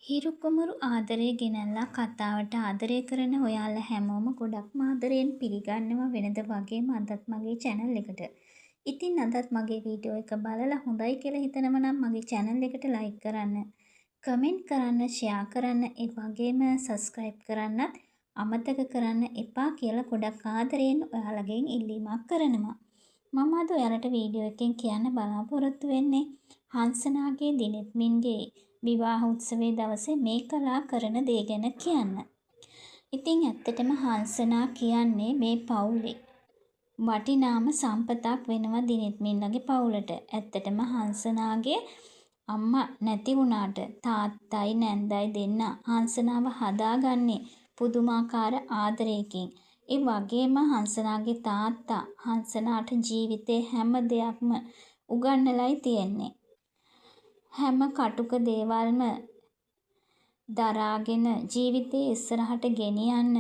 හිරු කුමරු ආදරේ ගෙනල්ලා කතාවට ආදරය කරන ඔයාලා හැමෝම ගොඩක්ම ආදරයෙන් පිළිගන්නවා වෙනද වගේම අදත් මගේ channel එකට. ඉතින් අදත් මගේ වීඩියෝ එක බලලා හොඳයි කියලා හිතනවා නම් මගේ channel එකට like කරන්න, comment කරන්න, share කරන්න, ඒ වගේම subscribe කරන්නත් අමතක කරන්න එපා කියලා ගොඩක් ආදරයෙන් ඔයාලගෙන් ඉල්ලීමක් කරනවා. මම අද ඔයාලට වීඩියෝ එකෙන් කියන්න බලාපොරොත්තු වෙන්නේ හංසනාගේ දිනෙත්මින්ගේ විවාහ උත්සවයේ දවසේ මේකලා කරන දේ ගැන කියන්න. ඉතින් ඇත්තටම හංසනා කියන්නේ මේ පවුලේ වටිනාම සම්පතක් වෙනවා දිනෙත්මින්ලගේ පවුලට. ඇත්තටම හංසනාගේ අම්මා නැති වුණාට තාත්තයි නැන්දයි දෙන්න හංසනාව හදාගන්නේ පුදුමාකාර ආදරයකින්. ඒ වගේම හංසනාගේ තාත්තා හංසනාට ජීවිතේ හැම දෙයක්ම උගන්වලයි තියෙන්නේ. හැම කටුක දේවල්ම දරාගෙන ජීවිතේ ඉස්සරහට ගෙනියන්න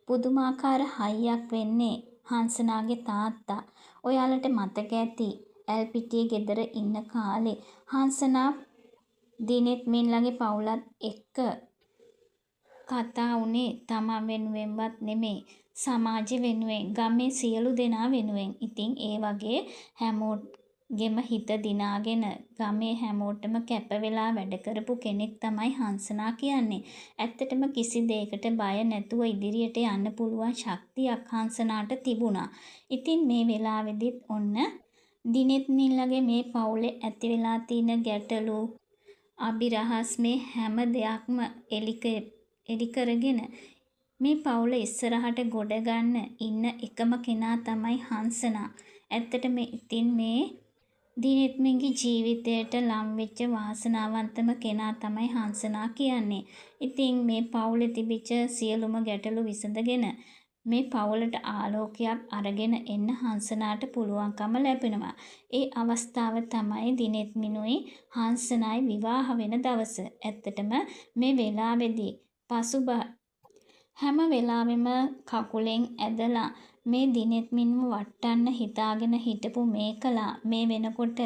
පුදුමාකාර හයියක් වෙන්නේ හංසනාගේ තාත්තා. ඔයාලට මතක ඇති ඇල්පිටියේ ගෙදර ඉන්න කාලේ හංසනා දිනෙත්මින්ලගේ පවුලත් එක්ක කතා වුණේ තමා වෙනුවෙන්වත් නෙමෙයි සමාජෙ වෙනුවෙන් ගමේ සියලු දෙනා වෙනුවෙන්. ඉතින් ඒ වගේ හැමෝගෙම හිත දිනාගෙන ගමේ හැමෝටම කැප වෙලා වැඩ කරපු කෙනෙක් තමයි හංසනා කියන්නේ. ඇත්තටම කිසි දෙයකට බය නැතුව ඉදිරියට යන්න පුළුවන් ශක්තියක් හංසනාට තිබුණා. ඉතින් මේ වෙලාවෙදිත් ඔන්න දිනෙත්මින්ලගේ මේ පවුලේ ඇති වෙලා තියෙන ගැටලු අභිරහස් මේ හැම දෙයක්ම එලි කරගෙන මේ පවුල ඉස්සරහට ගොඩ ගන්න ඉන්න එකම කෙනා තමයි හංසනා. ඇත්තටම ඉතින් මේ දිනෙත්මින්ගේ ජීවිතයට ලම් වෙච්ච වාසනාවන්තම කෙනා තමයි හංසනා කියන්නේ. ඉතින් මේ පවුලේ තිබිච්ච සියලුම ගැටලු විසඳගෙන මේ පවුලට ආලෝකයක් අරගෙන එන්න හංසනාට පුළුවන්කම ලැබෙනවා. ඒ අවස්ථාව තමයි දිනෙත්මිනුයි හංසනායි විවාහ වෙන දවස. ඇත්තටම මේ වෙලාවේදී පසුබ හැම වෙලාවෙම කකුලෙන් ඇදලා මේ දිනෙත්මින්ව වටන්න හිතාගෙන හිටපු මේකලා මේ වෙනකොට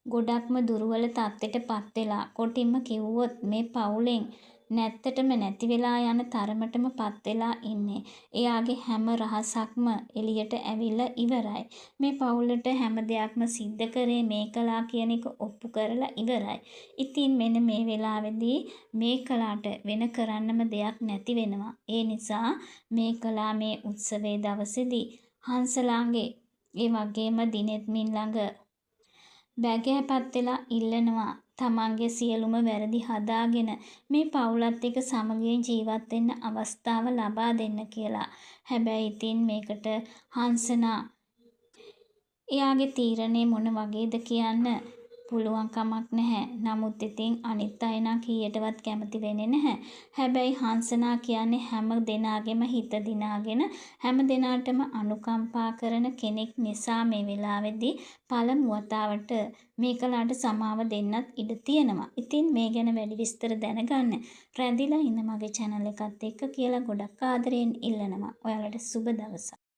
ගොඩක්ම දුර්වල තත්ත්වයට පත් වෙලා කොටින්ම කිව්වොත් මේ පවුලෙන් නැත්තටම නැති වෙලා යන තරමටම පත් වෙලා ඉන්නේ. එයාගේ හැම රහසක්ම එළියට ඇවිල්ලා ඉවරයි. මේ පවුලට හැම දෙයක්ම සිද්ධ කරේ මේකලා කියන එක ඔප්පු කරලා ඉවරයි. ඉතින් මෙන්න මේ වෙලාවේදී මේකලාට වෙන කරන්නම දෙයක් නැති වෙනවා. ඒ නිසා මේකලා මේ උත්සවයේ දවසේදී හංසලාගේ ඒ වගේම දිනෙත්මින් ළඟ බැගෑපත් වෙලා ඉල්ලනවා තමන්ගේ සියලුම වැරදි හදාගෙන මේ පවුලත් එක්ක සමගියෙන් ජීවත් වෙන්න අවස්ථාව ලබා දෙන්න කියලා. හැබැයි ඉතින් මේකට හංසනා එයාගේ තීරණය මොන වගේද කියන්න පුළුවන් කමක් නැහැ. නමුත් ඉතින් අනිත් අය නම් කීයටවත් කැමති වෙන්නේ නැහැ. හැබැයි හංසනා කියන්නේ හැම දෙනාගේම හිත දිනාගෙන හැම දෙනාටම අනුකම්පා කරන කෙනෙක් නිසා මේ වෙලාවේදී පළමු වතාවට මේකලාට සමාව දෙන්නත් ඉඩ තියෙනවා. ඉතින් මේ ගැන වැඩි විස්තර දැනගන්න රැඳිලා ඉන්න මගේ channel එකත් එක්ක කියලා ගොඩක් ආදරයෙන් ඉල්ලනවා. ඔයාලට සුබ දවසක්.